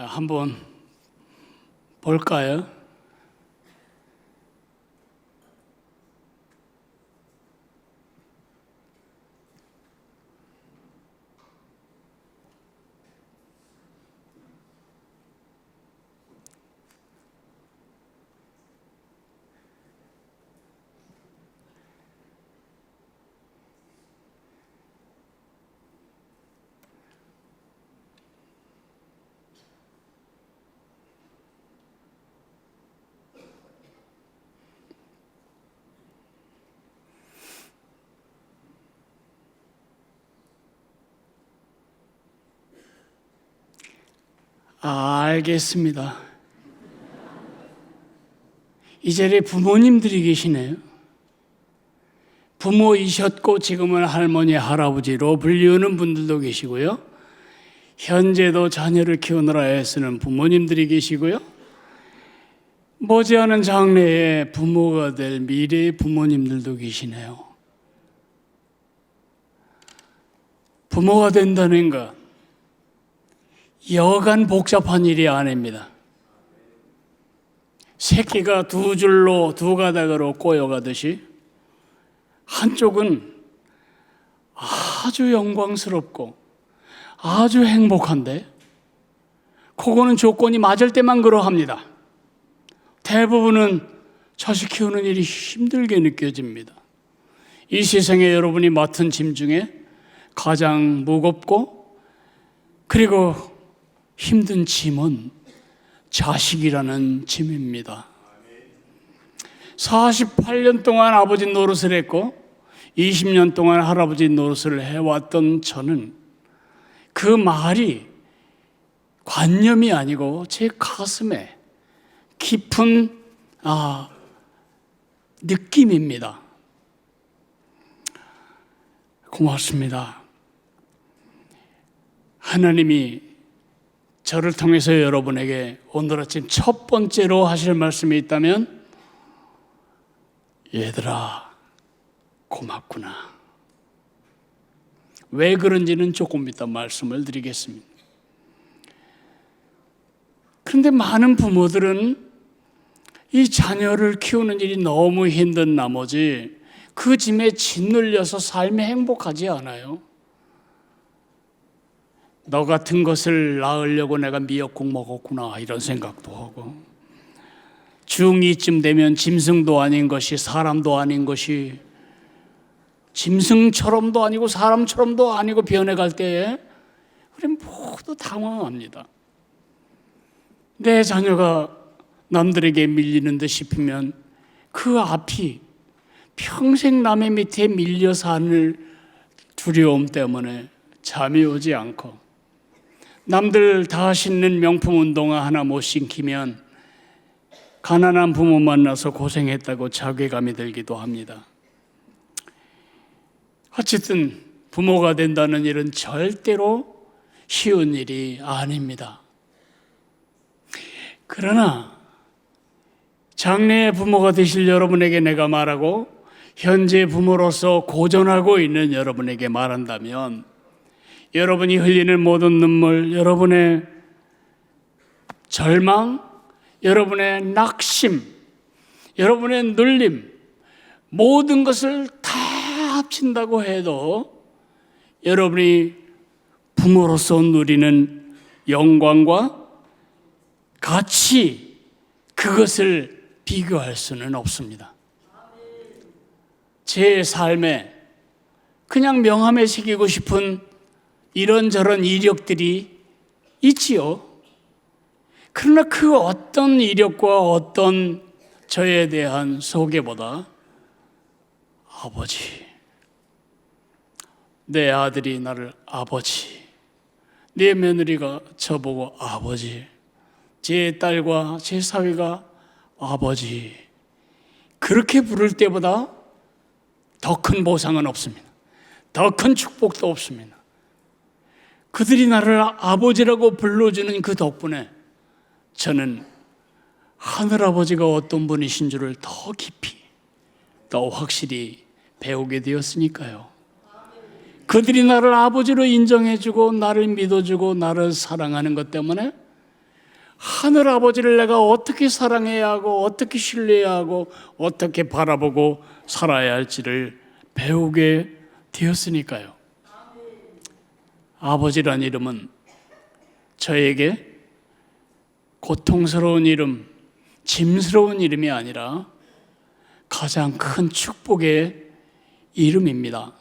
한번 볼까요? 알겠습니다. 이 자리에 부모님들이 계시네요. 부모이셨고 지금은 할머니, 할아버지로 불리우는 분들도 계시고요. 현재도 자녀를 키우느라 애쓰는 부모님들이 계시고요. 머지않은 장래에 부모가 될 미래의 부모님들도 계시네요. 부모가 된다는 것, 여간 복잡한 일이 아닙니다. 새끼가 두 줄로 두 가닥으로 꼬여가듯이 한쪽은 아주 영광스럽고 아주 행복한데 그거는 조건이 맞을 때만 그러합니다. 대부분은 자식 키우는 일이 힘들게 느껴집니다. 이 세상에 여러분이 맡은 짐 중에 가장 무겁고 그리고 힘든 짐은 자식이라는 짐입니다. 48년 동안 아버지 노릇을 했고 20년 동안 할아버지 노릇을 해왔던 저는 그 말이 관념이 아니고 제 가슴에 깊은 느낌입니다. 고맙습니다. 하나님이 저를 통해서 여러분에게 오늘 아침 첫 번째로 하실 말씀이 있다면, 얘들아 고맙구나. 왜 그런지는 조금 이따 말씀을 드리겠습니다. 그런데 많은 부모들은 이 자녀를 키우는 일이 너무 힘든 나머지 그 짐에 짓눌려서 삶이 행복하지 않아요. 너 같은 것을 낳으려고 내가 미역국 먹었구나 이런 생각도 하고, 중2쯤 되면 짐승도 아닌 것이 사람도 아닌 것이 짐승처럼도 아니고 사람처럼도 아니고 변해갈 때에 우리는 모두 당황합니다. 내 자녀가 남들에게 밀리는 듯 싶으면 그 앞이 평생 남의 밑에 밀려 사는 두려움 때문에 잠이 오지 않고, 남들 다 신는 명품 운동화 하나 못 신기면 가난한 부모 만나서 고생했다고 자괴감이 들기도 합니다. 어쨌든 부모가 된다는 일은 절대로 쉬운 일이 아닙니다. 그러나 장래의 부모가 되실 여러분에게 내가 말하고 현재 부모로서 고전하고 있는 여러분에게 말한다면, 여러분이 흘리는 모든 눈물, 여러분의 절망, 여러분의 낙심, 여러분의 눌림, 모든 것을 다 합친다고 해도 여러분이 부모로서 누리는 영광과 가치, 그것을 비교할 수는 없습니다. 제 삶에 그냥 명함에 새기고 싶은 이런저런 이력들이 있지요. 그러나 그 어떤 이력과 어떤 저에 대한 소개보다 아버지, 내 아들이 나를 아버지, 내 며느리가 저보고 아버지, 제 딸과 제 사위가 아버지, 그렇게 부를 때보다 더 큰 보상은 없습니다. 더 큰 축복도 없습니다. 그들이 나를 아버지라고 불러주는 그 덕분에 저는 하늘아버지가 어떤 분이신 줄을 더 깊이, 더 확실히 배우게 되었으니까요. 그들이 나를 아버지로 인정해주고 나를 믿어주고 나를 사랑하는 것 때문에 하늘 아버지를 내가 어떻게 사랑해야 하고 어떻게 신뢰해야 하고 어떻게 바라보고 살아야 할지를 배우게 되었으니까요. 아버지란 이름은 저에게 고통스러운 이름, 짐스러운 이름이 아니라 가장 큰 축복의 이름입니다.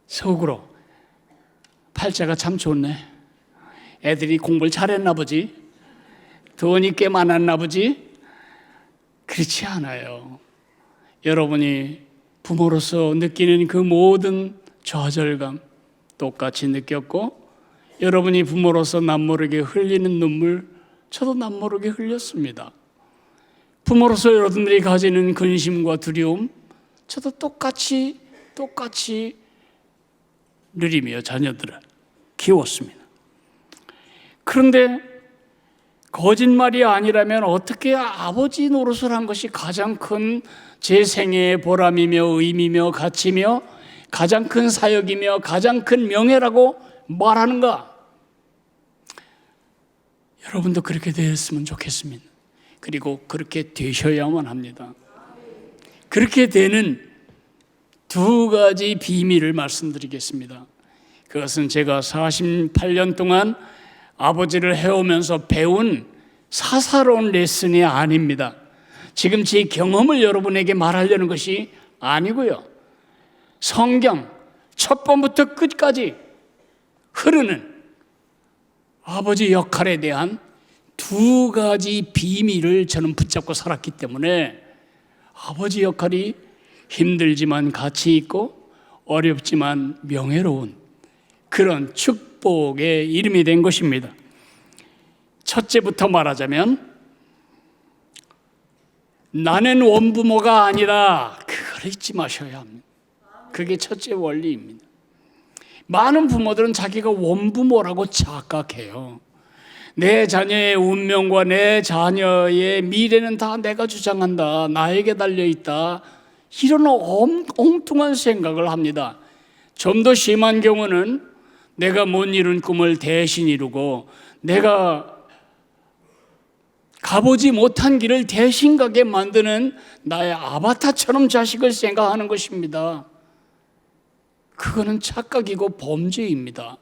속으로 팔자가 참 좋네. 애들이 공부를 잘했나 보지. 돈이 꽤 많았나 보지. 그렇지 않아요. 여러분이 부모로서 느끼는 그 모든 좌절감 똑같이 느꼈고, 여러분이 부모로서 남모르게 흘리는 눈물 저도 남모르게 흘렸습니다. 부모로서 여러분들이 가지는 근심과 두려움 저도 똑같이 누리며 자녀들을 키웠습니다. 그런데 거짓말이 아니라면 어떻게 아버지 노릇을 한 것이 가장 큰 제 생애의 보람이며 의미며 가치며 가장 큰 사역이며 가장 큰 명예라고 말하는가? 여러분도 그렇게 되었으면 좋겠습니다. 그리고 그렇게 되셔야만 합니다. 그렇게 되는 두 가지 비밀을 말씀드리겠습니다. 그것은 제가 48년 동안 아버지를 해오면서 배운 사사로운 레슨이 아닙니다. 지금 제 경험을 여러분에게 말하려는 것이 아니고요. 성경 첫 번부터 끝까지 흐르는 아버지 역할에 대한 두 가지 비밀을 저는 붙잡고 살았기 때문에 아버지 역할이 힘들지만 가치 있고 어렵지만 명예로운 그런 축복의 이름이 된 것입니다. 첫째부터 말하자면 나는 원부모가 아니다. 그걸 잊지 마셔야 합니다. 그게 첫째 원리입니다. 많은 부모들은 자기가 원부모라고 착각해요. 내 자녀의 운명과 내 자녀의 미래는 다 내가 주장한다. 나에게 달려있다. 이런 엉뚱한 생각을 합니다. 좀 더 심한 경우는 내가 못 이룬 꿈을 대신 이루고 내가 가보지 못한 길을 대신 가게 만드는 나의 아바타처럼 자식을 생각하는 것입니다. 그거는 착각이고 범죄입니다.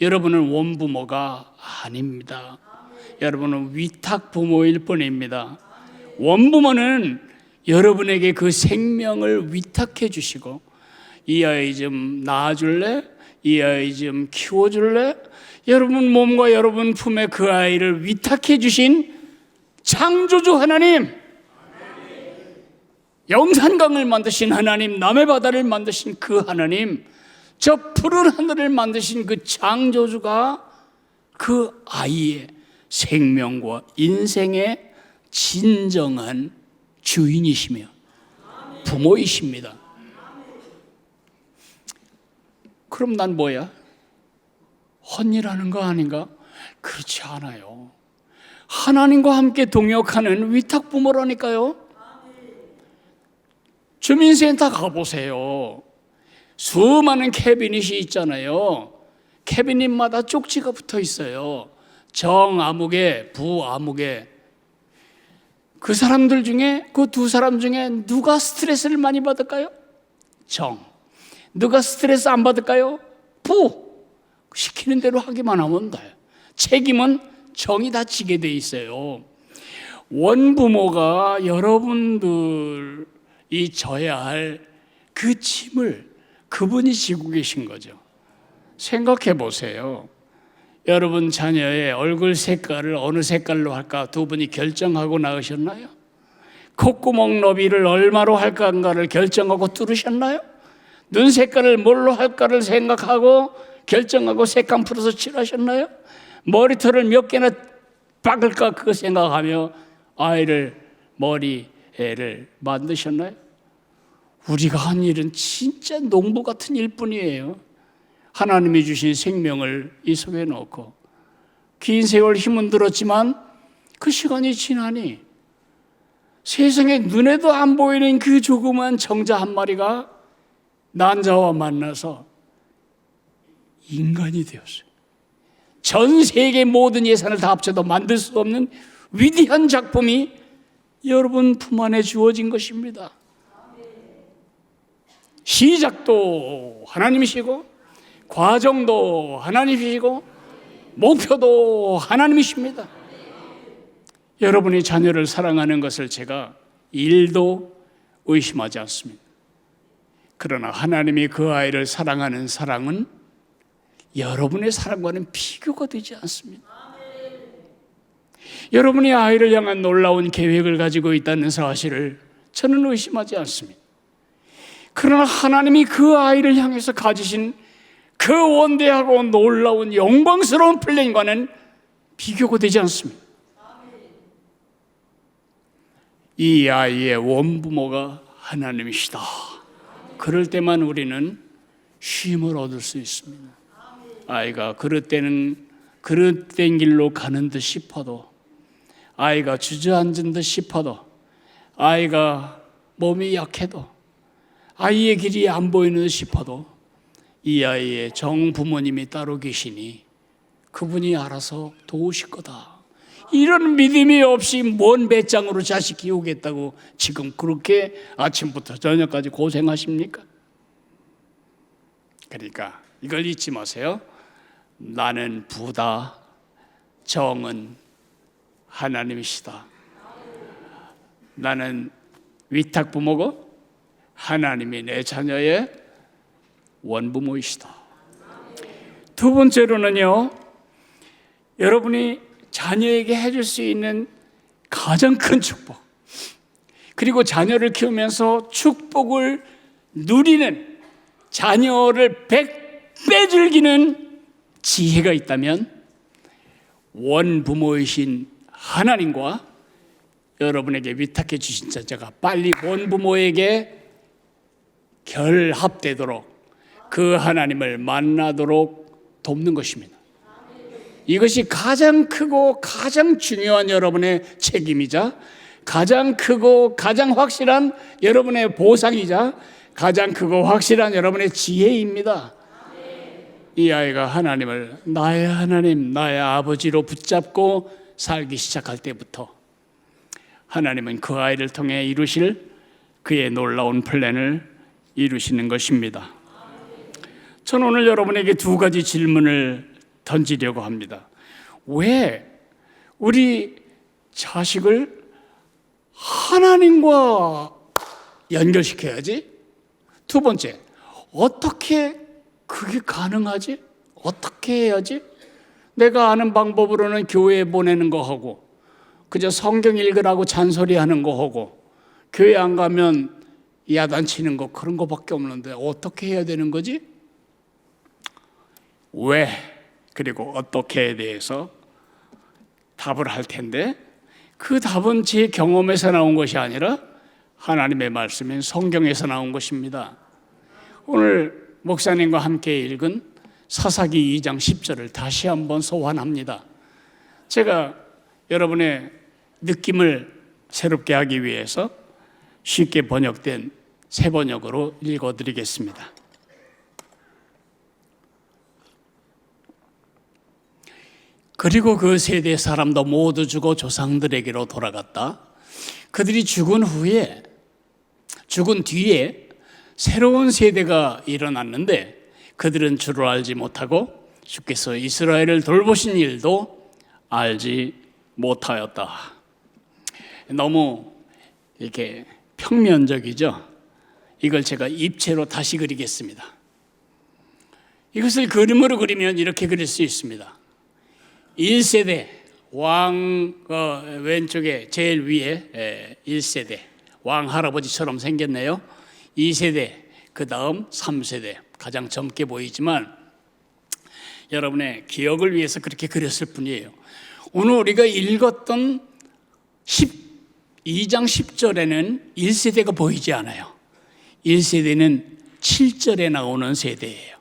여러분은 원부모가 아닙니다. 여러분은 위탁부모일 뿐입니다. 원부모는 여러분에게 그 생명을 위탁해 주시고 이 아이 좀 낳아줄래? 이 아이 좀 키워줄래? 여러분 몸과 여러분 품에 그 아이를 위탁해 주신 창조주 하나님, 영산강을 만드신 하나님, 남해 바다를 만드신 그 하나님, 저 푸른 하늘을 만드신 그 창조주가 그 아이의 생명과 인생의 진정한 주인이시며 부모이십니다. 그럼 난 뭐야? 헛일하는 거 아닌가? 그렇지 않아요. 하나님과 함께 동역하는 위탁부모라니까요. 주민센터 가보세요. 수많은 캐비닛이 있잖아요. 캐비닛마다 쪽지가 붙어 있어요. 정아무개, 부아무개. 그 사람들 중에, 그 두 사람 중에 누가 스트레스를 많이 받을까요? 정. 누가 스트레스 안 받을까요? 부. 시키는 대로 하기만 하면 돼요. 책임은 정이 다 지게 돼 있어요. 원부모가 여러분들이 져야 할 그 짐을 그분이 지고 계신 거죠. 생각해 보세요. 여러분 자녀의 얼굴 색깔을 어느 색깔로 할까 두 분이 결정하고 낳으셨나요? 콧구멍 너비를 얼마로 할까를 결정하고 뚫으셨나요? 눈 색깔을 뭘로 할까를 생각하고 결정하고 색감 풀어서 칠하셨나요? 머리털을 몇 개나 박을까 그거 생각하며 머리애를 만드셨나요? 우리가 한 일은 진짜 농부 같은 일뿐이에요. 하나님이 주신 생명을 이 속에 넣고 긴 세월 힘은 들었지만 그 시간이 지나니 세상에 눈에도 안 보이는 그 조그만 정자 한 마리가 난자와 만나서 인간이 되었어요. 전 세계 모든 예산을 다 합쳐도 만들 수 없는 위대한 작품이 여러분 품 안에 주어진 것입니다. 시작도 하나님이시고 과정도 하나님이시고 목표도 하나님이십니다. 여러분이 자녀를 사랑하는 것을 제가 1도 의심하지 않습니다. 그러나 하나님이 그 아이를 사랑하는 사랑은 여러분의 사랑과는 비교가 되지 않습니다. 여러분이 아이를 향한 놀라운 계획을 가지고 있다는 사실을 저는 의심하지 않습니다. 그러나 하나님이 그 아이를 향해서 가지신 그 원대하고 놀라운 영광스러운 플랜과는 비교가 되지 않습니다. 이 아이의 원부모가 하나님이시다. 그럴 때만 우리는 쉼을 얻을 수 있습니다. 아이가 그릇된 길로 가는 듯 싶어도, 아이가 주저앉은 듯 싶어도, 아이가 몸이 약해도, 아이의 길이 안 보이는 듯 싶어도 이 아이의 정부모님이 따로 계시니 그분이 알아서 도우실 거다. 이런 믿음이 없이 뭔 배짱으로 자식 키우겠다고 지금 그렇게 아침부터 저녁까지 고생하십니까? 그러니까 이걸 잊지 마세요. 나는 부다, 정은 하나님이시다. 나는 위탁 부모고 하나님이 내 자녀의 원부모이시다. 두 번째로는요, 여러분이 자녀에게 해줄 수 있는 가장 큰 축복, 그리고 자녀를 키우면서 축복을 누리는, 자녀를 100배 즐기는 지혜가 있다면 원부모이신 하나님과 여러분에게 위탁해 주신 자녀가 빨리 원부모에게 결합되도록 그 하나님을 만나도록 돕는 것입니다. 이것이 가장 크고 가장 중요한 여러분의 책임이자 가장 크고 가장 확실한 여러분의 보상이자 가장 크고 확실한 여러분의 지혜입니다. 이 아이가 하나님을 나의 하나님, 나의 아버지로 붙잡고 살기 시작할 때부터 하나님은 그 아이를 통해 이루실 그의 놀라운 플랜을 이루시는 것입니다. 저는 오늘 여러분에게 두 가지 질문을 던지려고 합니다. 왜 우리 자식을 하나님과 연결시켜야지? 두 번째, 어떻게 그게 가능하지? 어떻게 해야지? 내가 아는 방법으로는 교회에 보내는 거 하고, 그저 성경 읽으라고 잔소리하는 거 하고, 교회 안 가면 야단치는 거, 그런 거밖에 없는데 어떻게 해야 되는 거지? 왜, 그리고 어떻게에 대해서 답을 할 텐데, 그 답은 제 경험에서 나온 것이 아니라 하나님의 말씀인 성경에서 나온 것입니다. 오늘 목사님과 함께 읽은 사사기 2장 10절을 다시 한번 소환합니다. 제가 여러분의 느낌을 새롭게 하기 위해서 쉽게 번역된 새 번역으로 읽어드리겠습니다. 그리고 그 세대 사람도 모두 죽어 조상들에게로 돌아갔다. 그들이 죽은 뒤에 새로운 세대가 일어났는데 그들은 주를 알지 못하고 주께서 이스라엘을 돌보신 일도 알지 못하였다. 너무 이렇게 평면적이죠. 이걸 제가 입체로 다시 그리겠습니다. 이것을 그림으로 그리면 이렇게 그릴 수 있습니다. 1세대 왕 왼쪽에 제일 위에 1세대 왕 할아버지처럼 생겼네요. 2세대, 그 다음 3세대, 가장 젊게 보이지만 여러분의 기억을 위해서 그렇게 그렸을 뿐이에요. 오늘 우리가 읽었던 2장 10절에는 1세대가 보이지 않아요. 1세대는 7절에 나오는 세대예요.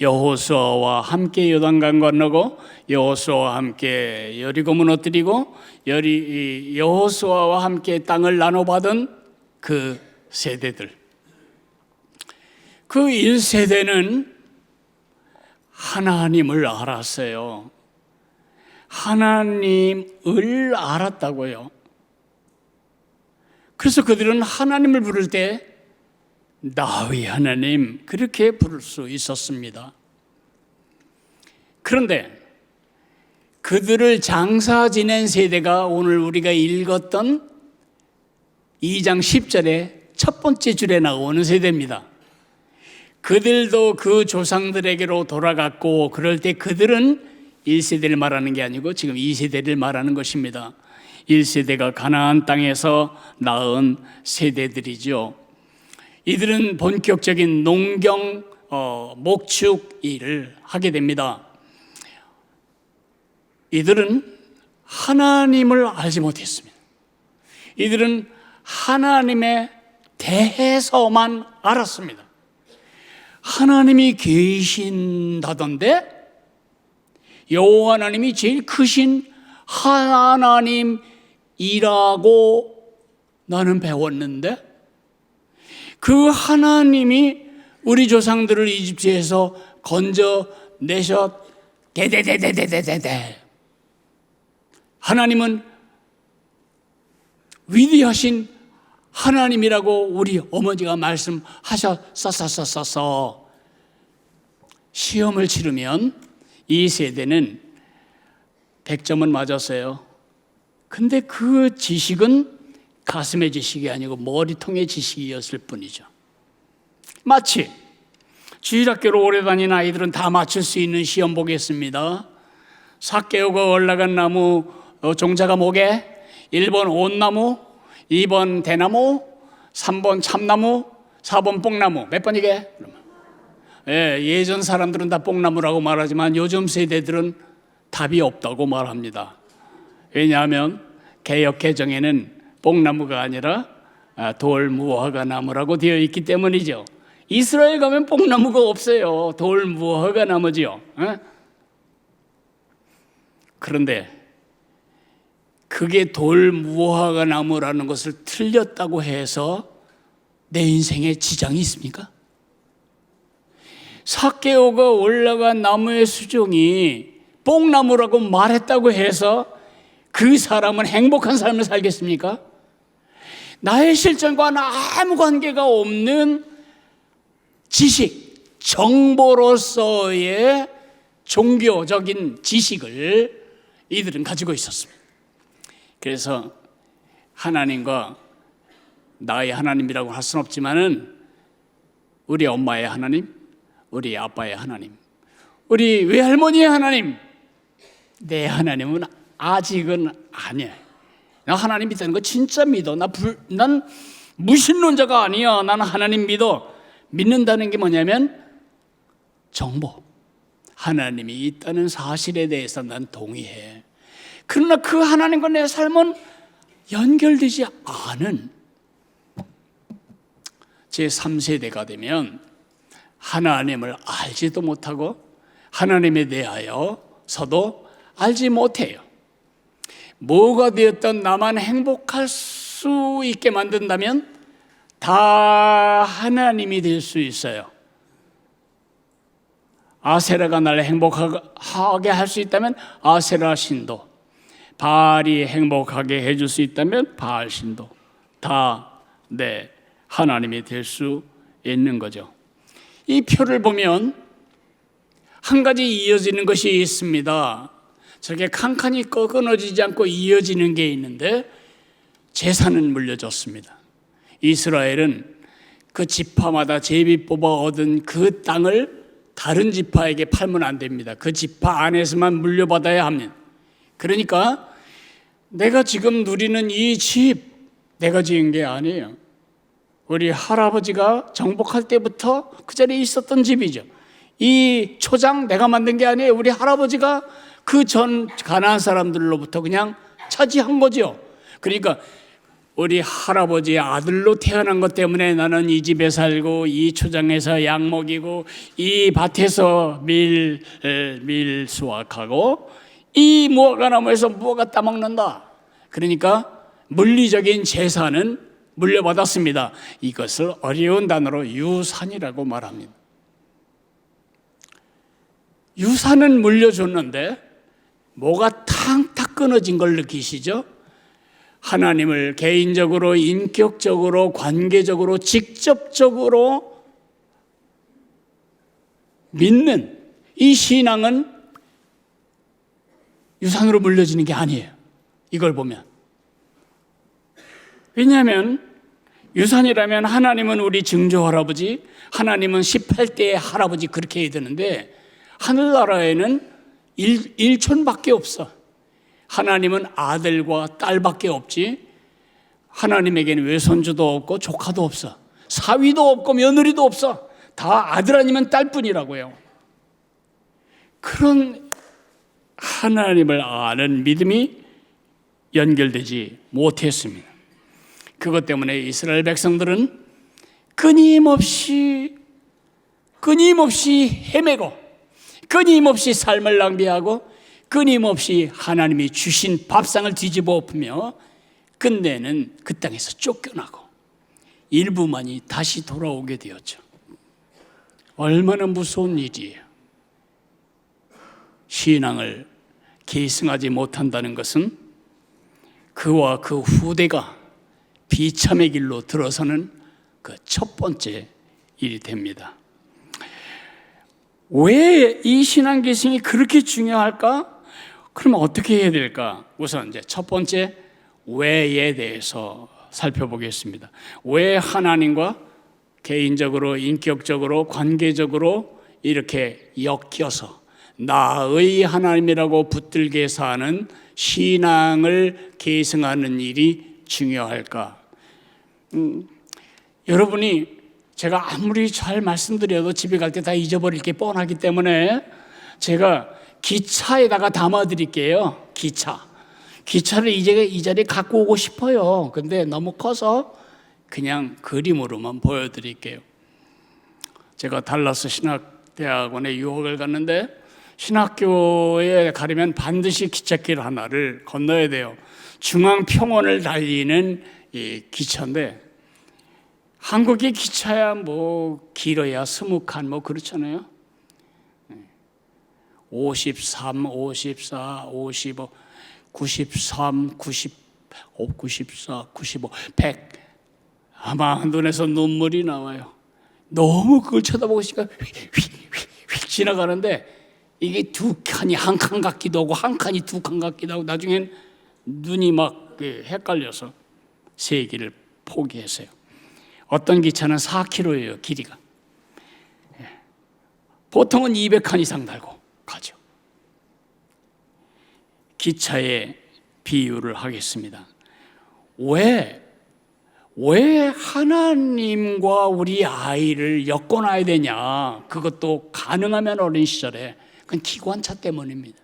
여호수아와 함께 요단강 건너고 여호수아와 함께 여리고 무너뜨리고 여호수아와 함께 땅을 나눠받은 그 세대들. 그 1세대는 하나님을 알았어요. 하나님을 알았다고요. 그래서 그들은 하나님을 부를 때 나의 하나님 그렇게 부를 수 있었습니다. 그런데 그들을 장사 지낸 세대가 오늘 우리가 읽었던 2장 10절의 첫 번째 줄에 나오는 세대입니다. 그들도 그 조상들에게로 돌아갔고, 그럴 때 그들은 1세대를 말하는 게 아니고 지금 2세대를 말하는 것입니다. 1세대가 가나안 땅에서 낳은 세대들이죠. 이들은 본격적인 농경, 목축 일을 하게 됩니다. 이들은 하나님을 알지 못했습니다. 이들은 하나님에 대해서만 알았습니다. 하나님이 계신다던데 여호와 하나님이 제일 크신 하나님이라고 나는 배웠는데, 그 하나님이 우리 조상들을 이집트에서 건져내셨 대대대대대대대. 하나님은 위대하신 하나님이라고 우리 어머니가 말씀하셨었어서 시험을 치르면 이 세대는 100점은 맞았어요. 근데 그 지식은 가슴의 지식이 아니고 머리통의 지식이었을 뿐이죠. 마치 주일학교로 오래 다닌 아이들은 다 맞출 수 있는 시험 보겠습니다. 삭개오가 올라간 나무 종자가 뭐게? 1번 온나무, 2번 대나무, 3번 참나무, 4번 뽕나무. 몇 번이게? 예전 사람들은 다 뽕나무라고 말하지만 요즘 세대들은 답이 없다고 말합니다. 왜냐하면 개역 개정에는 뽕나무가 아니라 돌무화과 나무라고 되어 있기 때문이죠. 이스라엘 가면 뽕나무가 없어요. 돌무화과 나무지요. 그런데 그게 돌무화과 나무라는 것을 틀렸다고 해서 내 인생에 지장이 있습니까? 삭개오가 올라간 나무의 수종이 뽕나무라고 말했다고 해서 그 사람은 행복한 삶을 살겠습니까? 나의 실전과는 아무 관계가 없는 지식, 정보로서의 종교적인 지식을 이들은 가지고 있었습니다. 그래서 하나님과 나의 하나님이라고 할 수는 없지만은 우리 엄마의 하나님, 우리 아빠의 하나님, 우리 외할머니의 하나님, 내 하나님은 아직은 아니야. 나 하나님 믿는 거 진짜 믿어. 난 무신론자가 아니야. 나는 하나님 믿어. 믿는다는 게 뭐냐면 정보, 하나님이 있다는 사실에 대해서 난 동의해. 그러나 그 하나님과 내 삶은 연결되지 않은 제3세대가 되면 하나님을 알지도 못하고 하나님에 대하여서도 알지 못해요. 뭐가 되었던 나만 행복할 수 있게 만든다면 다 하나님이 될 수 있어요. 아세라가 나를 행복하게 할 수 있다면 아세라 신도, 바알이 행복하게 해줄 수 있다면 바알 신도, 다 내 하나님이 될 수 있는 거죠. 이 표를 보면 한 가지 이어지는 것이 있습니다. 저렇게 칸칸이 끊어지지 않고 이어지는 게 있는데, 제사는 물려줬습니다. 이스라엘은 그 지파마다 제비 뽑아 얻은 그 땅을 다른 지파에게 팔면 안 됩니다. 그 지파 안에서만 물려받아야 합니다. 그러니까 내가 지금 누리는 이 집 내가 지은 게 아니에요. 우리 할아버지가 정복할 때부터 그 자리에 있었던 집이죠. 이 초장 내가 만든 게 아니에요. 우리 할아버지가 그 전 가나안 사람들로부터 그냥 차지한 거죠. 그러니까 우리 할아버지의 아들로 태어난 것 때문에 나는 이 집에 살고 이 초장에서 양 먹이고 이 밭에서 밀 수확하고 이 무화과 나무에서 무화과 따먹는다. 그러니까 물리적인 재산은 물려받았습니다. 이것을 어려운 단어로 유산이라고 말합니다. 유산은 물려줬는데 뭐가 탕탁 끊어진 걸 느끼시죠? 하나님을 개인적으로, 인격적으로, 관계적으로, 직접적으로 믿는 이 신앙은 유산으로 물려지는 게 아니에요. 이걸 보면. 왜냐하면 유산이라면 하나님은 우리 증조 할아버지, 하나님은 18대의 할아버지 그렇게 해야 되는데 하늘나라에는 일촌밖에 없어. 하나님은 아들과 딸밖에 없지. 하나님에게는 외손주도 없고 조카도 없어. 사위도 없고 며느리도 없어. 다 아들 아니면 딸뿐이라고요. 그런 하나님을 아는 믿음이 연결되지 못했습니다. 그것 때문에 이스라엘 백성들은 끊임없이 헤매고 끊임없이 삶을 낭비하고 끊임없이 하나님이 주신 밥상을 뒤집어 엎으며 끝내는 그 땅에서 쫓겨나고 일부만이 다시 돌아오게 되었죠. 얼마나 무서운 일이에요. 신앙을 계승하지 못한다는 것은 그와 그 후대가 비참의 길로 들어서는 그 첫 번째 일이 됩니다. 왜 이 신앙 계승이 그렇게 중요할까? 그러면 어떻게 해야 될까? 우선 이제 첫 번째 왜에 대해서 살펴보겠습니다. 왜 하나님과 개인적으로, 인격적으로, 관계적으로 이렇게 엮여서 나의 하나님이라고 붙들게 사는 신앙을 계승하는 일이 중요할까? 여러분이 제가 아무리 잘 말씀드려도 집에 갈 때 다 잊어버릴 게 뻔하기 때문에 제가 기차에다가 담아드릴게요. 기차를 이 자리에 갖고 오고 싶어요. 근데 너무 커서 그냥 그림으로만 보여드릴게요. 제가 달라스 신학대학원에 유학을 갔는데 신학교에 가려면 반드시 기찻길 하나를 건너야 돼요. 중앙평원을 달리는 이 기차인데 한국의 기차야 뭐 길어야 20칸 뭐 그렇잖아요. 53, 54, 55, 93, 95, 94, 95, 100 아마 눈에서 눈물이 나와요. 너무 그걸 쳐다보고 있으니까 휙 지나가는데 이게 두 칸이 한 칸 같기도 하고 한 칸이 두 칸 같기도 하고 나중엔 눈이 막 헷갈려서 세 길을 포기했어요. 어떤 기차는 4km예요, 길이가. 보통은 200칸 이상 달고 가죠. 기차의 비유를 하겠습니다. 왜 하나님과 우리 아이를 엮어놔야 되냐? 그것도 가능하면 어린 시절에. 그건 기관차 때문입니다.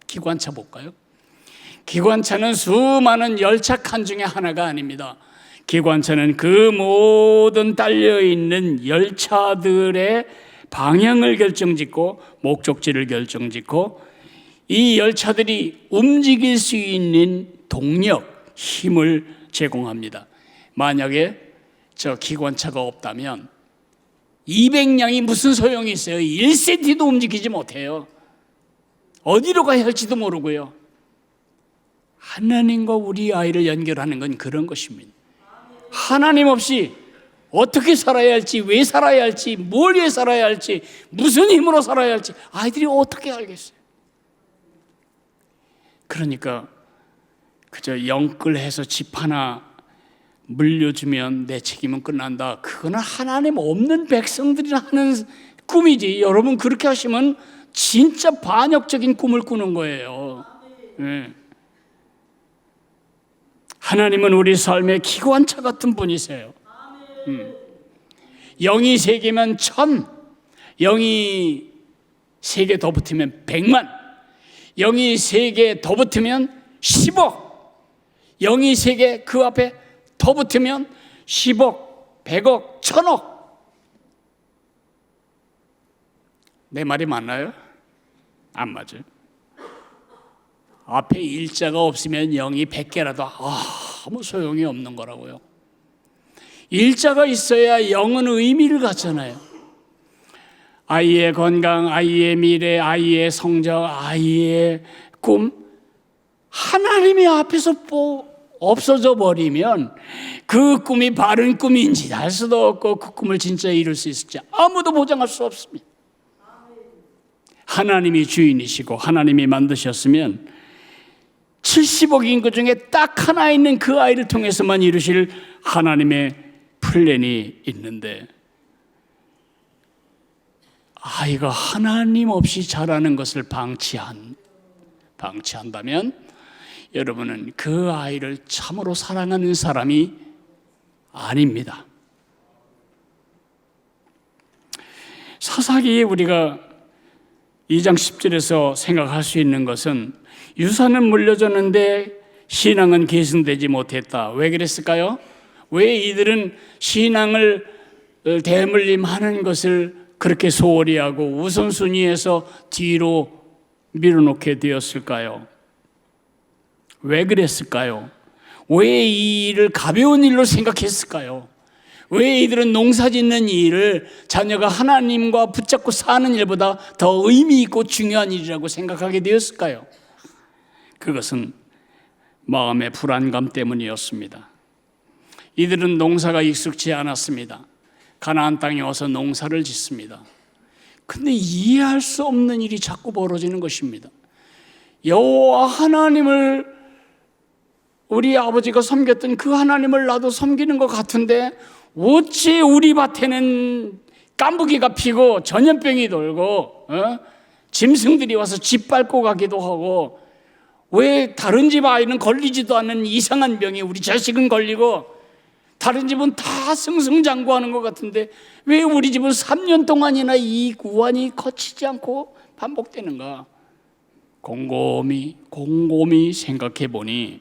기관차 볼까요? 기관차는 수많은 열차 칸 중에 하나가 아닙니다. 기관차는 그 모든 딸려있는 열차들의 방향을 결정짓고 목적지를 결정짓고 이 열차들이 움직일 수 있는 동력, 힘을 제공합니다. 만약에 저 기관차가 없다면 200량이 무슨 소용이 있어요? 1cm도 움직이지 못해요. 어디로 가야 할지도 모르고요. 하나님과 우리 아이를 연결하는 건 그런 것입니다. 하나님 없이 어떻게 살아야 할지, 왜 살아야 할지, 뭘 위해 살아야 할지, 무슨 힘으로 살아야 할지 아이들이 어떻게 알겠어요? 그러니까 그저 영끌해서 집 하나 물려주면 내 책임은 끝난다. 그거는 하나님 없는 백성들이 하는 꿈이지. 여러분 그렇게 하시면 진짜 반역적인 꿈을 꾸는 거예요. 네. 하나님은 우리 삶의 기관차 같은 분이세요. 영이 3개면 1000, 영이 3개 더 붙으면 100만, 영이 3개 더 붙으면 10억, 영이 3개 그 앞에 더 붙으면 10억, 100억, 1000억. 내 말이 맞나요? 안 맞아요. 앞에 일자가 없으면 영이 100개라도 아무 소용이 없는 거라고요. 일자가 있어야 영은 의미를 갖잖아요. 아이의 건강, 아이의 미래, 아이의 성적, 아이의 꿈, 하나님의 앞에서 없어져 버리면 그 꿈이 바른 꿈인지 알 수도 없고 그 꿈을 진짜 이룰 수 있을지 아무도 보장할 수 없습니다. 하나님이 주인이시고 하나님이 만드셨으면 70억 인구 중에 딱 하나 있는 그 아이를 통해서만 이루실 하나님의 플랜이 있는데, 아이가 하나님 없이 자라는 것을 방치한다면 여러분은 그 아이를 참으로 사랑하는 사람이 아닙니다. 사사기에 우리가 2장 10절에서 생각할 수 있는 것은 유산은 물려줬는데 신앙은 계승되지 못했다. 왜 그랬을까요? 왜 이들은 신앙을 대물림하는 것을 그렇게 소홀히 하고 우선순위에서 뒤로 밀어놓게 되었을까요? 왜 그랬을까요? 왜 이 일을 가벼운 일로 생각했을까요? 왜 이들은 농사 짓는 일을 자녀가 하나님과 붙잡고 사는 일보다 더 의미 있고 중요한 일이라고 생각하게 되었을까요? 그것은 마음의 불안감 때문이었습니다. 이들은 농사가 익숙지 않았습니다. 가나안 땅에 와서 농사를 짓습니다. 근데 이해할 수 없는 일이 자꾸 벌어지는 것입니다. 여호와 하나님을, 우리 아버지가 섬겼던 그 하나님을 나도 섬기는 것 같은데 어찌 우리 밭에는 깐부기가 피고 전염병이 돌고 짐승들이 와서 집 밟고 가기도 하고, 왜 다른 집 아이는 걸리지도 않는 이상한 병이 우리 자식은 걸리고 다른 집은 다 승승장구하는 것 같은데 왜 우리 집은 3년 동안이나 이 구환이 거치지 않고 반복되는가? 곰곰이 생각해 보니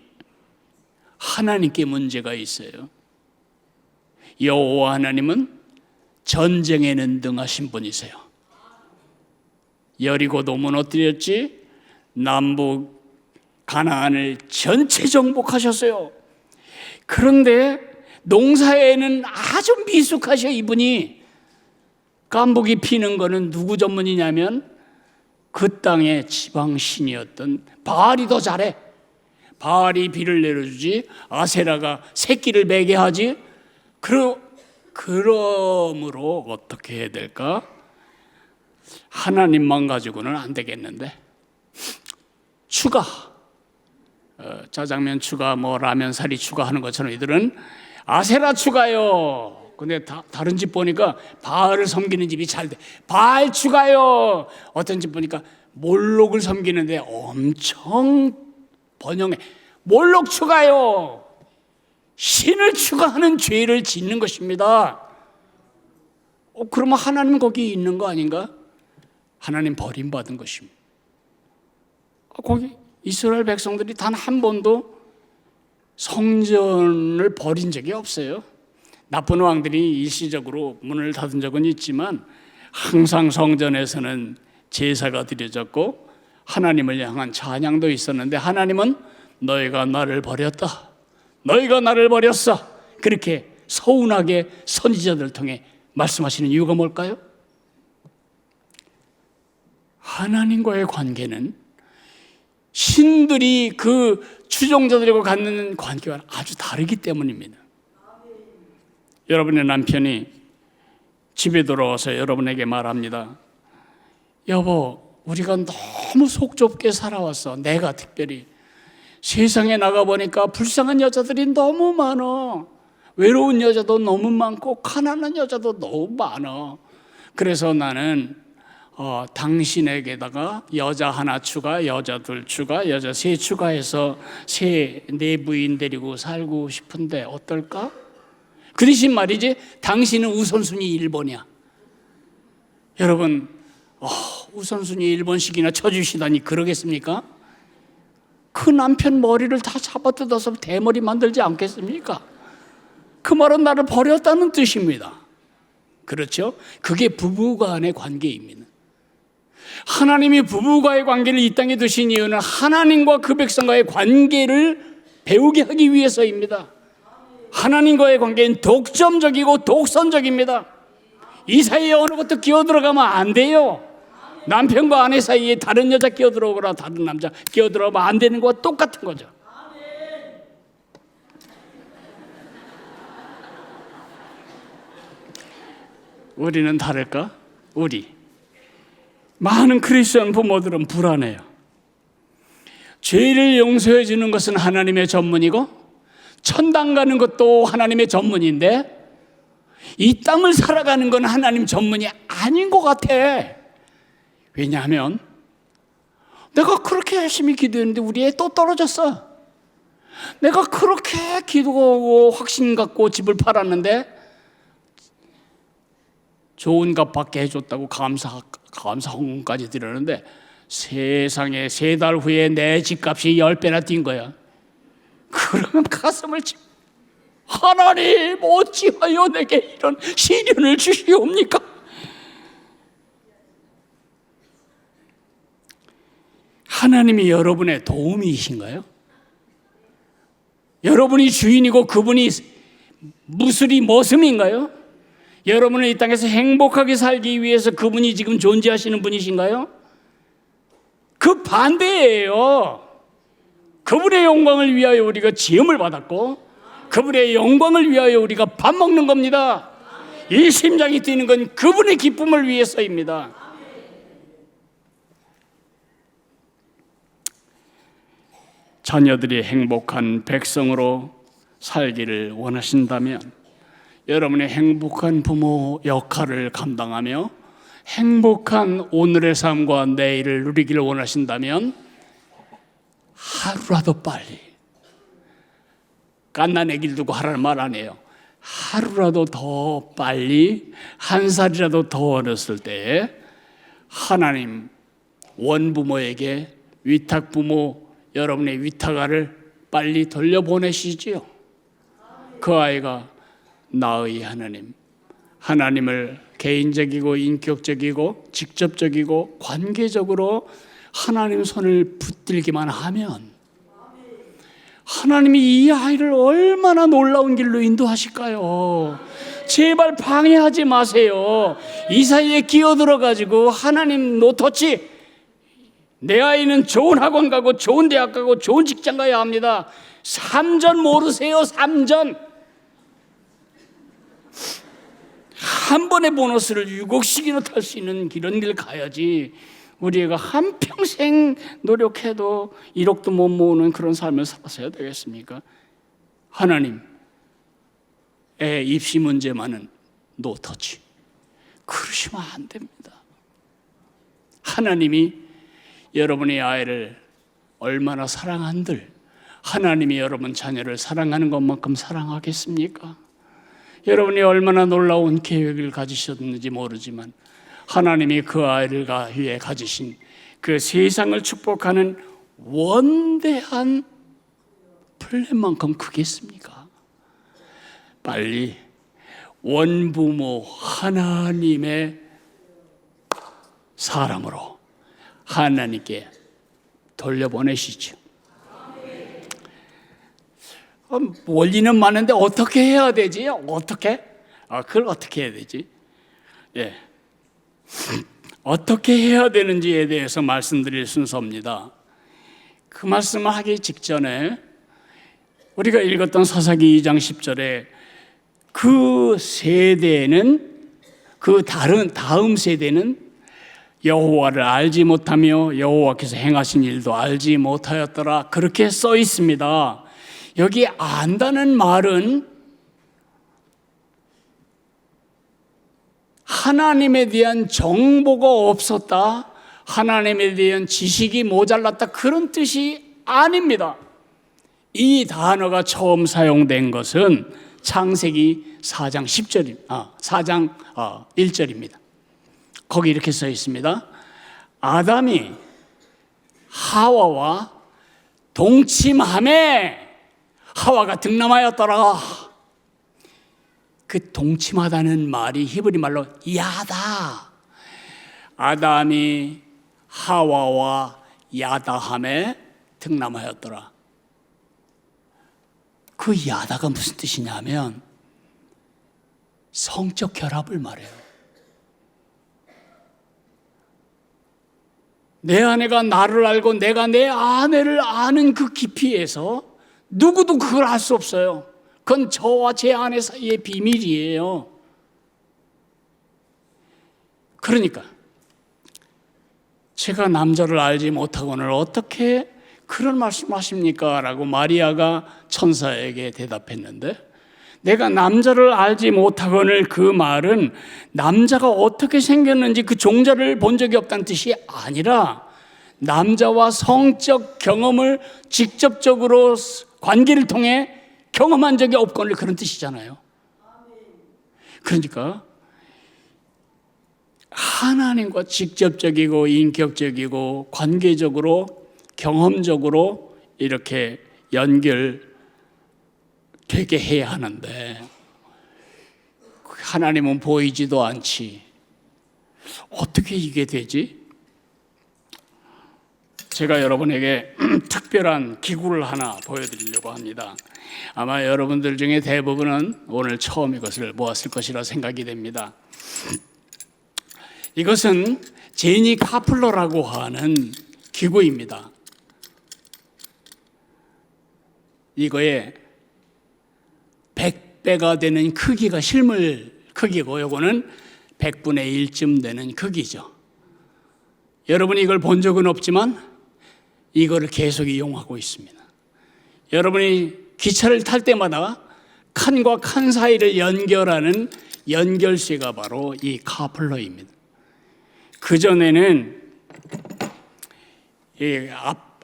하나님께 문제가 있어요. 여호와 하나님은 전쟁에는 능하신 분이세요. 여리고도 무너뜨렸지, 남북 가나안을 전체 정복하셨어요. 그런데 농사에는 아주 미숙하셔. 이분이 깐부기 피는 거는 누구 전문이냐면 그 땅의 지방신이었던 바알이 더 잘해. 바알이 비를 내려주지, 아세라가 새끼를 매게 하지. 그러므로 어떻게 해야 될까? 하나님만 가지고는 안 되겠는데 추가, 짜장면 추가, 뭐 라면 사리 추가하는 것처럼 이들은 아세라 추가요. 근데 다른 집 보니까 바알을 섬기는 집이 잘 돼. 바알 추가요. 어떤 집 보니까 몰록을 섬기는데 엄청 번영해. 몰록 추가요. 신을 추가하는 죄를 짓는 것입니다. 그러면 하나님 거기 있는 거 아닌가? 하나님 버림받은 것입니다. 거기 이스라엘 백성들이 단 한 번도 성전을 버린 적이 없어요. 나쁜 왕들이 일시적으로 문을 닫은 적은 있지만 항상 성전에서는 제사가 드려졌고 하나님을 향한 찬양도 있었는데, 하나님은 너희가 나를 버렸다, 너희가 나를 버렸어, 그렇게 서운하게 선지자들을 통해 말씀하시는 이유가 뭘까요? 하나님과의 관계는 신들이 그 추종자들과 갖는 관계와 아주 다르기 때문입니다. 여러분의 남편이 집에 돌아와서 여러분에게 말합니다. 여보, 우리가 너무 속 좁게 살아왔어. 내가 특별히 세상에 나가보니까 불쌍한 여자들이 너무 많아. 외로운 여자도 너무 많고 가난한 여자도 너무 많아. 그래서 나는 당신에게다가 여자 하나 추가, 여자 둘 추가, 여자 세 추가해서 네 부인 데리고 살고 싶은데 어떨까? 그 대신 말이지, 당신은 우선순위 1번이야. 여러분, 우선순위 1번씩이나 쳐주시다니 그러겠습니까? 그 남편 머리를 다 잡아뜯어서 대머리 만들지 않겠습니까? 그 말은 나를 버렸다는 뜻입니다. 그렇죠? 그게 부부간의 관계입니다. 하나님이 부부과의 관계를 이 땅에 두신 이유는 하나님과 그 백성과의 관계를 배우게 하기 위해서입니다. 하나님과의 관계는 독점적이고 독선적입니다. 이 사이에 어느 것도 끼어들어가면 안 돼요. 남편과 아내 사이에 다른 여자 끼어들어오거나 다른 남자 끼어들어가면 안 되는 거와 똑같은 거죠. 우리는 다를까? 우리 많은 크리스천 부모들은 불안해요. 죄를 용서해 주는 것은 하나님의 전문이고 천당 가는 것도 하나님의 전문인데 이 땅을 살아가는 건 하나님 전문이 아닌 것 같아. 왜냐하면 내가 그렇게 열심히 기도했는데 우리 애 또 떨어졌어. 내가 그렇게 기도하고 확신 갖고 집을 팔았는데 좋은 값 받게 해줬다고 감사헌금까지 드렸는데 세상에 3달 후에 내 집값이 10배나 뛴 거야. 그러면 가슴을 치 하나님 어찌하여 내게 이런 시련을 주시옵니까? 하나님이 여러분의 도움이신가요? 여러분이 주인이고 그분이 무슬이 머슴인가요? 여러분은 이 땅에서 행복하게 살기 위해서 그분이 지금 존재하시는 분이신가요? 그 반대예요. 그분의 영광을 위하여 우리가 지음을 받았고 그분의 영광을 위하여 우리가 밥 먹는 겁니다. 이 심장이 뛰는 건 그분의 기쁨을 위해서입니다. 자녀들이 행복한 백성으로 살기를 원하신다면 여러분의 행복한 부모 역할을 감당하며 행복한 오늘의 삶과 내일을 누리기를 원하신다면 하루라도 빨리, 갓난아기를 두고 하라는 말 안 해요. 하루라도 더 빨리, 한 살이라도 더 어렸을 때에 하나님 원부모에게 위탁부모 여러분의 위탁아를 빨리 돌려보내시지요. 그 아이가 나의 하나님을 개인적이고 인격적이고 직접적이고 관계적으로 하나님 손을 붙들기만 하면 하나님이 이 아이를 얼마나 놀라운 길로 인도하실까요? 제발 방해하지 마세요. 이 사이에 끼어들어가지고 하나님 노터치, 내 아이는 좋은 학원 가고 좋은 대학 가고 좋은 직장 가야 합니다. 3전 모르세요? 3전. 한 번의 보너스를 6억씩이나 탈 수 있는 이런 길 가야지 우리 애가 한평생 노력해도 1억도 못 모으는 그런 삶을 살아서야 되겠습니까? 하나님, 애 입시 문제만은 노터치. 그러시면 안 됩니다. 하나님이 여러분의 아이를 얼마나 사랑한들 하나님이 여러분 자녀를 사랑하는 것만큼 사랑하겠습니까? 여러분이 얼마나 놀라운 계획을 가지셨는지 모르지만 하나님이 그 아이를 위해 가지신 그 세상을 축복하는 원대한 플랜만큼 크겠습니까? 빨리 원부모 하나님의 사람으로 하나님께 돌려보내시죠. 원리는 많은데 어떻게 해야 되지? 어떻게? 그걸 어떻게 해야 되지? 예. 어떻게 해야 되는지에 대해서 말씀드릴 순서입니다. 그 말씀을 하기 직전에 우리가 읽었던 사사기 2장 10절에 그 세대는 그 다음 세대는 여호와를 알지 못하며 여호와께서 행하신 일도 알지 못하였더라. 그렇게 써 있습니다. 여기 안다는 말은 하나님에 대한 정보가 없었다, 하나님에 대한 지식이 모자랐다, 그런 뜻이 아닙니다. 이 단어가 처음 사용된 것은 창세기 4장 1절입니다. 거기 이렇게 써 있습니다. 아담이 하와와 동침함에 하와가 득남하였더라. 그 동침하다는 말이 히브리 말로 야다. 아담이 하와와 야다함에 득남하였더라. 그 야다가 무슨 뜻이냐면 성적 결합을 말해요. 내 아내가 나를 알고 내가 내 아내를 아는 그 깊이에서 누구도 그걸 알 수 없어요. 그건 저와 제 아내 사이의 비밀이에요. 그러니까 제가 남자를 알지 못하고는 어떻게 그런 말씀하십니까? 라고 마리아가 천사에게 대답했는데, 내가 남자를 알지 못하거늘 그 말은 남자가 어떻게 생겼는지 그 종자를 본 적이 없다는 뜻이 아니라 남자와 성적 경험을 직접적으로 관계를 통해 경험한 적이 없거늘 그런 뜻이잖아요. 그러니까 하나님과 직접적이고 인격적이고 관계적으로 경험적으로 이렇게 연결되게 해야 하는데 하나님은 보이지도 않지. 어떻게 이게 되지? 제가 여러분에게 특별한 기구를 하나 보여드리려고 합니다. 아마 여러분들 중에 대부분은 오늘 처음 이것을 보았을 것이라 생각이 됩니다. 이것은 제니 카플러라고 하는 기구입니다. 이거에 100배가 되는 크기가 실물 크기고, 이거는 100분의 1쯤 되는 크기죠. 여러분이 이걸 본 적은 없지만 이거를 계속 이용하고 있습니다. 여러분이 기차를 탈 때마다 칸과 칸 사이를 연결하는 연결쇠가 바로 이 카플러입니다. 그전에는 이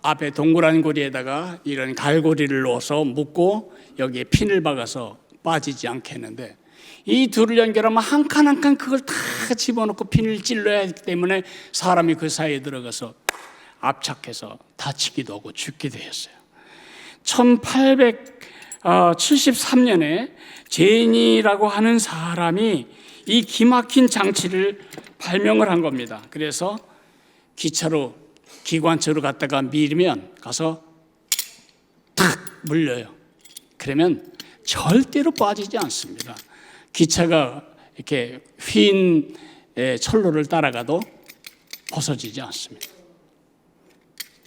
앞에 동그란 고리에다가 이런 갈고리를 넣어서 묶고 여기에 핀을 박아서 빠지지 않게 했는데, 이 둘을 연결하면 한 칸 한 칸 그걸 다 집어넣고 핀을 찔러야 하기 때문에 사람이 그 사이에 들어가서 압착해서 다치기도 하고 죽기도 했어요. 1873년에 제니라고 하는 사람이 이 기막힌 장치를 발명을 한 겁니다. 그래서 기차로 기관차로 갔다가 밀면 가서 탁 물려요. 그러면 절대로 빠지지 않습니다. 기차가 이렇게 휜 철로를 따라가도 벗어지지 않습니다.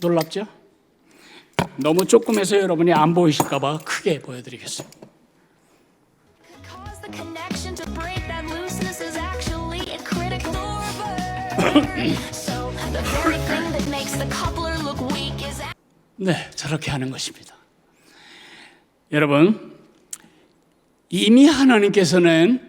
놀랍죠? 너무 조그매서 여러분이 안 보이실까 봐 크게 보여드리겠습니다. 네, 저렇게 하는 것입니다. 여러분, 이미 하나님께서는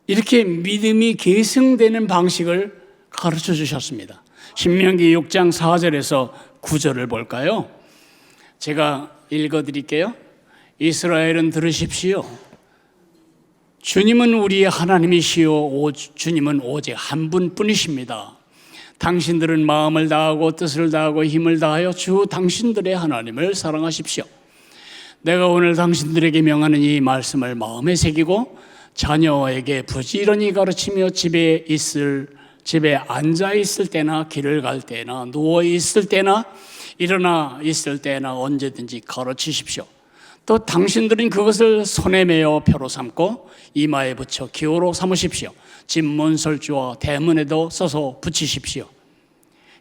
이렇게 믿음이 계승되는 방식을 가르쳐 주셨습니다. 신명기 6장 4절에서 9절을 볼까요? 제가 읽어드릴게요. 이스라엘은 들으십시오. 주님은 우리의 하나님이시요 주님은 오직 한 분뿐이십니다. 당신들은 마음을 다하고 뜻을 다하고 힘을 다하여 주 당신들의 하나님을 사랑하십시오. 내가 오늘 당신들에게 명하는 이 말씀을 마음에 새기고 자녀에게 부지런히 가르치며 집에 앉아 있을 때나 길을 갈 때나 누워 있을 때나 일어나 있을 때나 언제든지 가르치십시오. 또 당신들은 그것을 손에 메어 표로 삼고 이마에 붙여 기호로 삼으십시오. 집 문설주와 대문에도 써서 붙이십시오.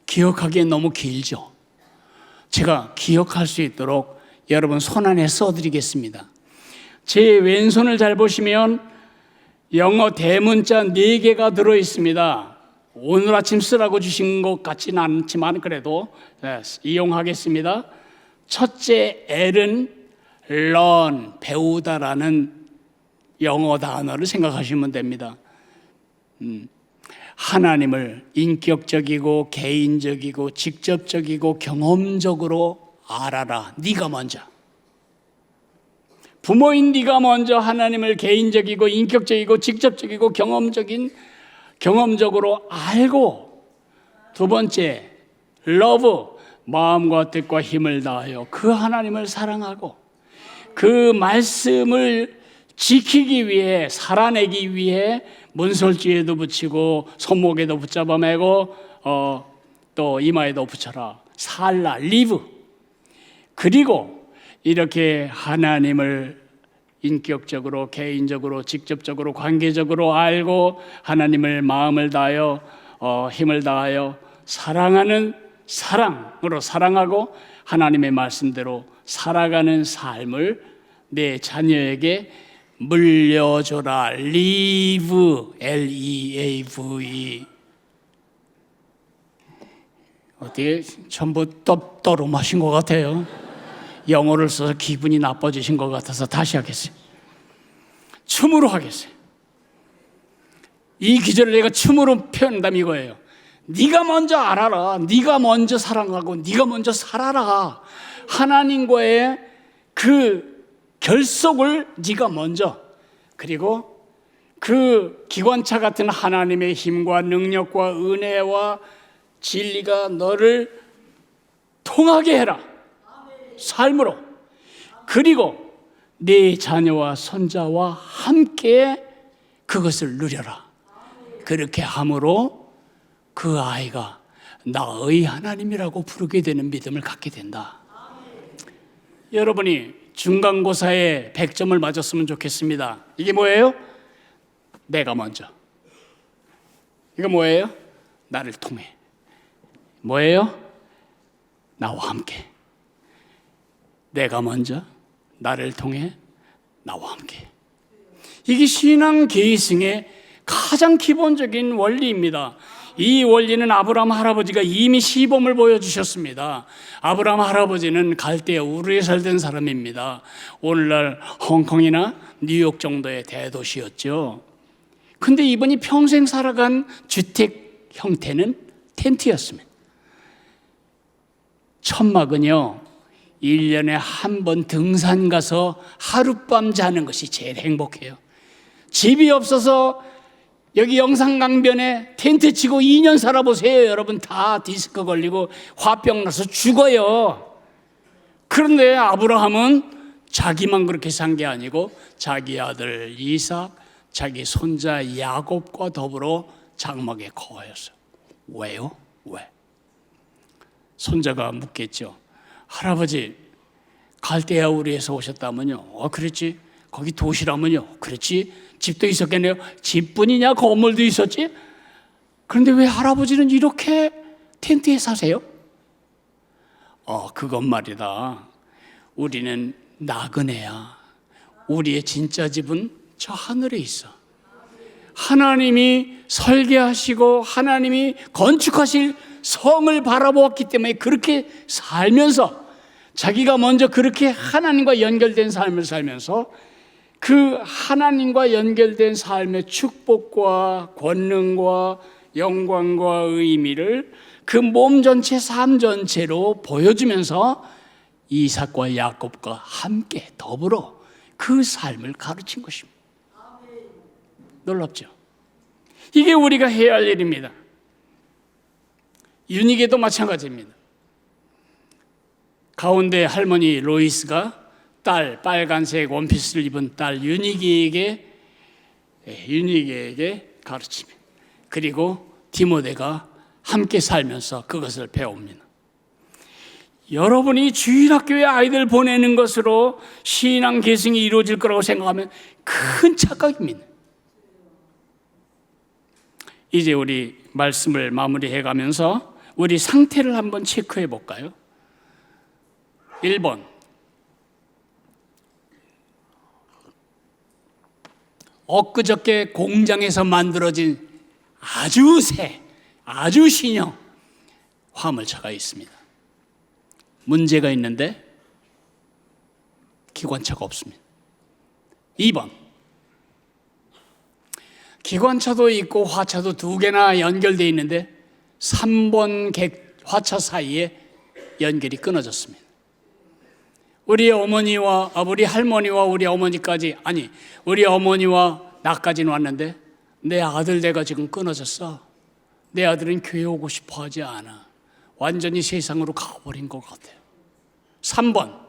기억하기엔 너무 길죠. 제가 기억할 수 있도록 여러분 손 안에 써드리겠습니다. 제 왼손을 잘 보시면 영어 대문자 4개가 들어있습니다. 오늘 아침 쓰라고 주신 것 같지는 않지만 그래도 이용하겠습니다. 첫째 L은 learn, 배우다라는 영어 단어를 생각하시면 됩니다. 하나님을 인격적이고 개인적이고 직접적이고 경험적으로 알아라. 네가 먼저. 부모인 네가 먼저 하나님을 개인적이고 인격적이고 직접적이고 경험적으로 알고, 두 번째 love, 마음과 뜻과 힘을 다하여 그 하나님을 사랑하고 그 말씀을 지키기 위해, 살아내기 위해 문설주에도 붙이고 손목에도 붙잡아 매고 또 이마에도 붙여라. 살라, live. 그리고 이렇게 하나님을 인격적으로, 개인적으로, 직접적으로, 관계적으로 알고 하나님을 마음을 다하여 힘을 다하여 사랑하는 사랑으로 사랑하고 하나님의 말씀대로 살아가는 삶을 내 자녀에게 물려줘라. Leave, L-E-A-V-E. 어떻게 전부 떠로 마신 것 같아요. 영어를 써서 기분이 나빠지신 것 같아서 다시 하겠어요. 춤으로 하겠어요. 이 기절을 내가 춤으로 표현한다면 이거예요. 네가 먼저 알아라. 네가 먼저 사랑하고 네가 먼저 살아라. 하나님과의 그 결속을 네가 먼저, 그리고 그 기관차 같은 하나님의 힘과 능력과 은혜와 진리가 너를 통하게 해라. 삶으로. 그리고 네 자녀와 손자와 함께 그것을 누려라. 그렇게 함으로 그 아이가 나의 하나님이라고 부르게 되는 믿음을 갖게 된다. 여러분이 중간고사에 100점을 맞았으면 좋겠습니다. 이게 뭐예요? 내가 먼저. 이거 뭐예요? 나를 통해. 뭐예요? 나와 함께. 내가 먼저, 나를 통해, 나와 함께. 이게 신앙 계승의 가장 기본적인 원리입니다. 이 원리는 아브라함 할아버지가 이미 시범을 보여주셨습니다. 아브라함 할아버지는 갈대아 우르에 살던 사람입니다. 오늘날 홍콩이나 뉴욕 정도의 대도시였죠. 근데 이분이 평생 살아간 주택 형태는 텐트였습니다. 천막은요, 1년에 한 번 등산 가서 하룻밤 자는 것이 제일 행복해요. 집이 없어서 여기 영산강변에 텐트 치고 2년 살아보세요. 여러분 다 디스크 걸리고 화병 나서 죽어요. 그런데 아브라함은 자기만 그렇게 산 게 아니고 자기 아들 이삭, 자기 손자 야곱과 더불어 장막에 거하였어요. 왜요? 왜? 손자가 묻겠죠. 할아버지, 갈대아 우르에서 오셨다면요? 그랬지. 거기 도시라면요? 그랬지. 집도 있었겠네요. 집뿐이냐 건물도 있었지. 그런데 왜 할아버지는 이렇게 텐트에 사세요? 그건 말이다. 우리는 나그네야. 우리의 진짜 집은 저 하늘에 있어. 하나님이 설계하시고 하나님이 건축하실 성을 바라보았기 때문에 그렇게 살면서, 자기가 먼저 그렇게 하나님과 연결된 삶을 살면서 그 하나님과 연결된 삶의 축복과 권능과 영광과 의미를 그 몸 전체, 삶 전체로 보여주면서 이삭과 야곱과 함께 더불어 그 삶을 가르친 것입니다. 놀랍죠? 이게 우리가 해야 할 일입니다. 윤희계도 마찬가지입니다. 가운데 할머니 로이스가 딸, 빨간색 원피스를 입은 딸 윤희계에게 가르칩니다. 그리고 디모데가 함께 살면서 그것을 배웁니다. 여러분이 주일학교에 아이들 보내는 것으로 신앙 계승이 이루어질 거라고 생각하면 큰 착각입니다. 이제 우리 말씀을 마무리해 가면서 우리 상태를 한번 체크해 볼까요? 1번, 엊그저께 공장에서 만들어진 아주 새, 아주 신형 화물차가 있습니다. 문제가 있는데 기관차가 없습니다. 2번, 기관차도 있고 화차도 2개나 연결되어 있는데 3번 화차 사이에 연결이 끊어졌습니다. 우리 어머니와 우리 할머니와 우리 어머니까지, 아니 우리 어머니와 나까지는 왔는데 내 아들 내가 지금 끊어졌어. 내 아들은 교회 오고 싶어 하지 않아. 완전히 세상으로 가버린 것 같아요. 3번,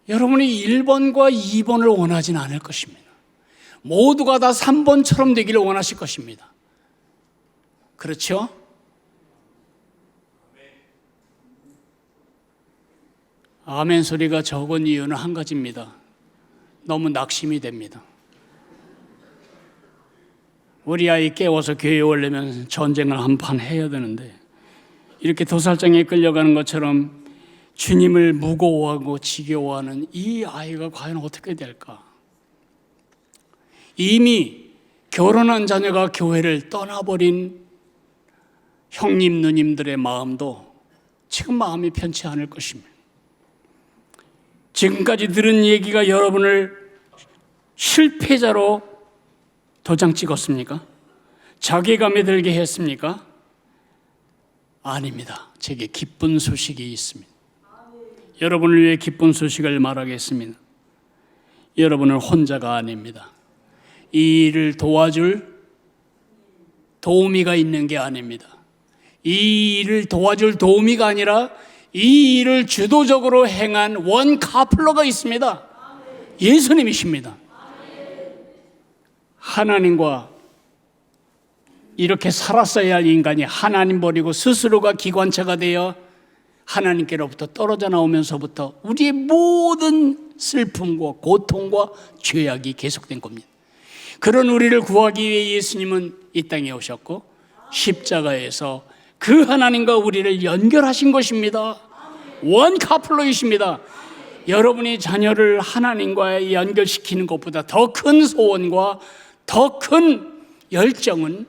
여러분이 1번과 2번을 원하진 않을 것입니다. 모두가 다 3번처럼 되기를 원하실 것입니다. 그렇죠? 아멘 소리가 적은 이유는 한 가지입니다. 너무 낙심이 됩니다. 우리 아이 깨워서 교회에 오려면 전쟁을 한판 해야 되는데 이렇게 도살장에 끌려가는 것처럼 주님을 무거워하고 지겨워하는 이 아이가 과연 어떻게 될까? 이미 결혼한 자녀가 교회를 떠나버린 형님 누님들의 마음도 지금 마음이 편치 않을 것입니다. 지금까지 들은 얘기가 여러분을 실패자로 도장 찍었습니까? 자괴감에 들게 했습니까? 아닙니다. 제게 기쁜 소식이 있습니다. 여러분을 위해 기쁜 소식을 말하겠습니다. 여러분은 혼자가 아닙니다. 이 일을 도와줄 도우미가 있는 게 아닙니다. 이 일을 도와줄 도우미가 아니라 이 일을 주도적으로 행한 원 카플러가 있습니다. 예수님이십니다. 하나님과 이렇게 살았어야 할 인간이 하나님 버리고 스스로가 기관차가 되어 하나님께로부터 떨어져 나오면서부터 우리의 모든 슬픔과 고통과 죄악이 계속된 겁니다. 그런 우리를 구하기 위해 예수님은 이 땅에 오셨고 십자가에서 그 하나님과 우리를 연결하신 것입니다. 원 카플러이십니다. 여러분이 자녀를 하나님과 연결시키는 것보다 더 큰 소원과 더 큰 열정은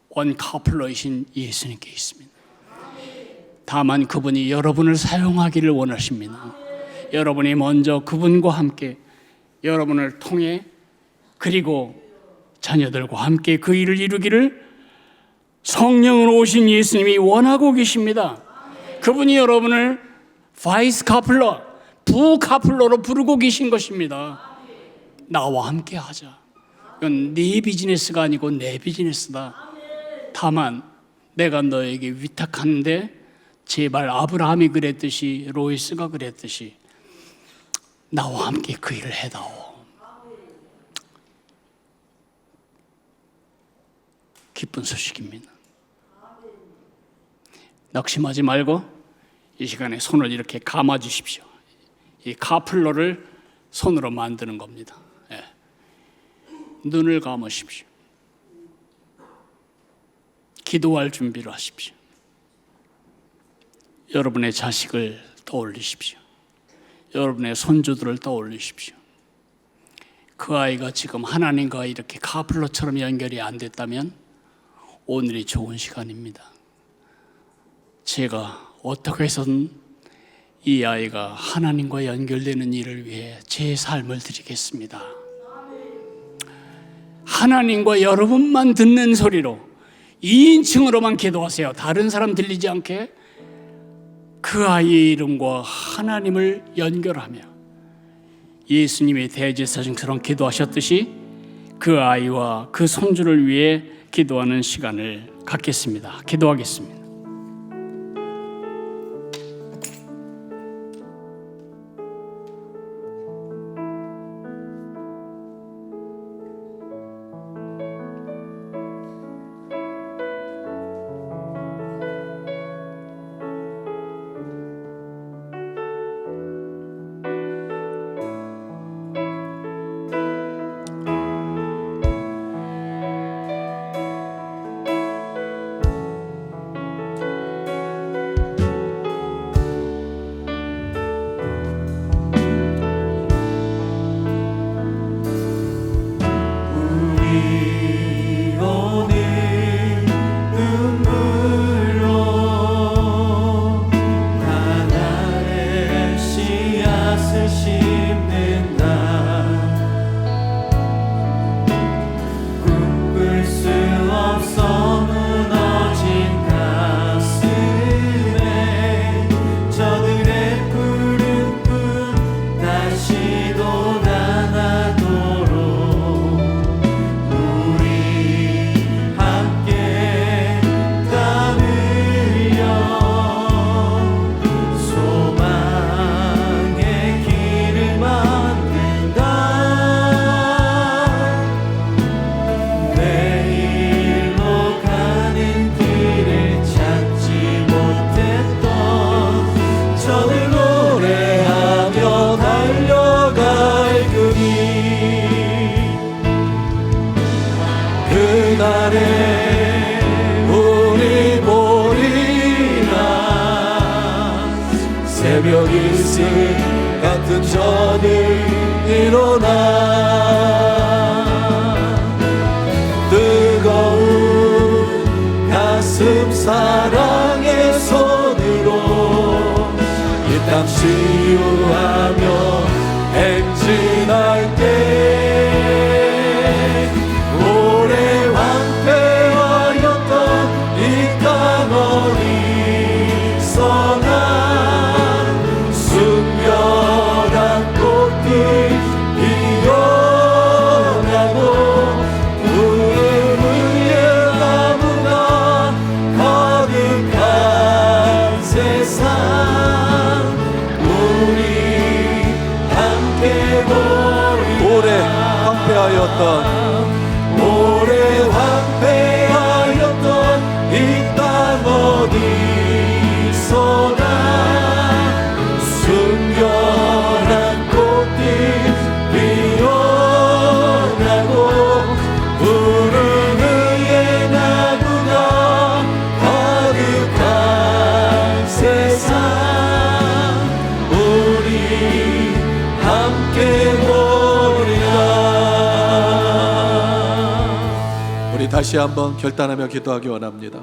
원 카플러이신 예수님께 있습니다. 다만 그분이 여러분을 사용하기를 원하십니다. 여러분이 먼저 그분과 함께 여러분을 통해 그리고 자녀들과 함께 그 일을 이루기를 성령으로 오신 예수님이 원하고 계십니다. 그분이 여러분을 바이스 카플러, 부 카플러로 부르고 계신 것입니다. 나와 함께 하자. 이건 네 비즈니스가 아니고 내 비즈니스다. 다만 내가 너에게 위탁하는데 제발 아브라함이 그랬듯이 로이스가 그랬듯이 나와 함께 그 일을 해다오. 기쁜 소식입니다. 낙심하지 말고 이 시간에 손을 이렇게 감아 주십시오. 이 카플러를 손으로 만드는 겁니다. 예. 눈을 감으십시오. 기도할 준비를 하십시오. 여러분의 자식을 떠올리십시오. 여러분의 손주들을 떠올리십시오. 그 아이가 지금 하나님과 이렇게 카플러처럼 연결이 안 됐다면 오늘이 좋은 시간입니다. 제가 어떻게 해서든 이 아이가 하나님과 연결되는 일을 위해 제 삶을 드리겠습니다. 하나님과 여러분만 듣는 소리로 2인칭으로만 기도하세요. 다른 사람 들리지 않게 그 아이의 이름과 하나님을 연결하며 예수님의 대제사장처럼 기도하셨듯이 그 아이와 그 손주를 위해 기도하는 시간을 갖겠습니다. 기도하겠습니다. 새벽 이슬 같은 저들 일어나 뜨거운 가슴 사랑의 손으로 이 땅 치유하며 행진할 때 오래 황폐하였던 이 땅 어리석은 순결한 꽃들 피어나고 푸른 의의 나무가 가득한 세상 우리 함께 보리라 오래 황폐하였던 이 땅 어디서나 순결한 꽃들 피어나고 푸른 의의 나무가 가득한 세상 우리 함께 보리라. 우리 다시 한번 결단하며 기도하기 원합니다.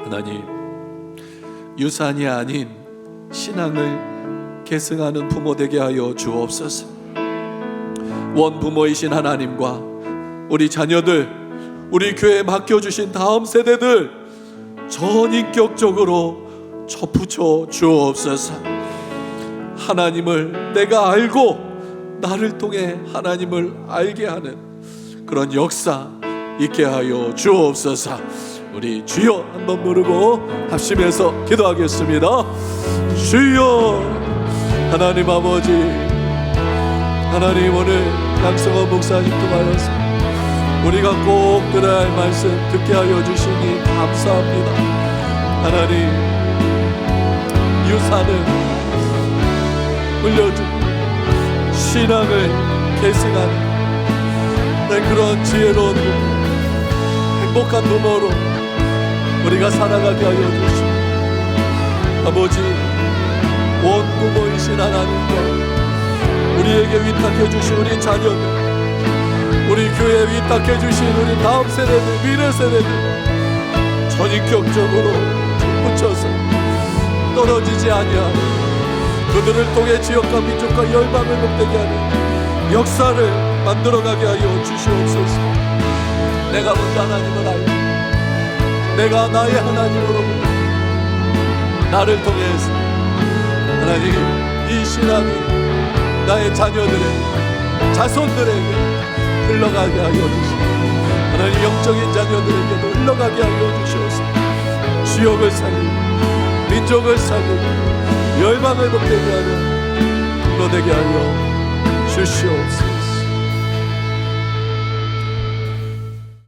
하나님, 유산이 아닌 신앙을 계승하는 부모 되게 하여 주옵소서. 원부모이신 하나님과 우리 자녀들, 우리 교회에 맡겨주신 다음 세대들 전인격적으로 접붙여 주옵소서. 하나님을 내가 알고 나를 통해 하나님을 알게 하는 그런 역사 있게 하여 주옵소서. 우리 주여 한번 부르고 합심해서 기도하겠습니다. 주여. 하나님 아버지, 하나님 오늘 양성원 목사님 통하여서 우리가 꼭 들어야 할 말씀 듣게 하여 주시니 감사합니다. 하나님, 유산을 물려준 신앙을 계승하는 그런 지혜로운 부모, 행복한 부모로 우리가 살아가게 하여 주시고, 아버지 원부모이신 하나님과 우리에게 위탁해 주신 우리 자녀들, 우리 교회에 위탁해 주신 우리 다음 세대들, 미래 세대들 전인격적으로 붙여서 떨어지지 아니하고 그들을 통해 지역과 민족과 열방을 복되게 하는 역사를 만들어가게 하여 주시옵소서. 내가 먼저 하나님을 알고 내가 나의 하나님으로 나를 통해서 하나님 이 신앙이 나의 자녀들에게, 자손들에게 흘러가게 하여 주시고, 하나님 영적인 자녀들에게도 흘러가게 하여 주시옵소서. 지역을 살리고 민족을 살리고 열방을 복되게 하는 불러되게 하여 주시옵소서.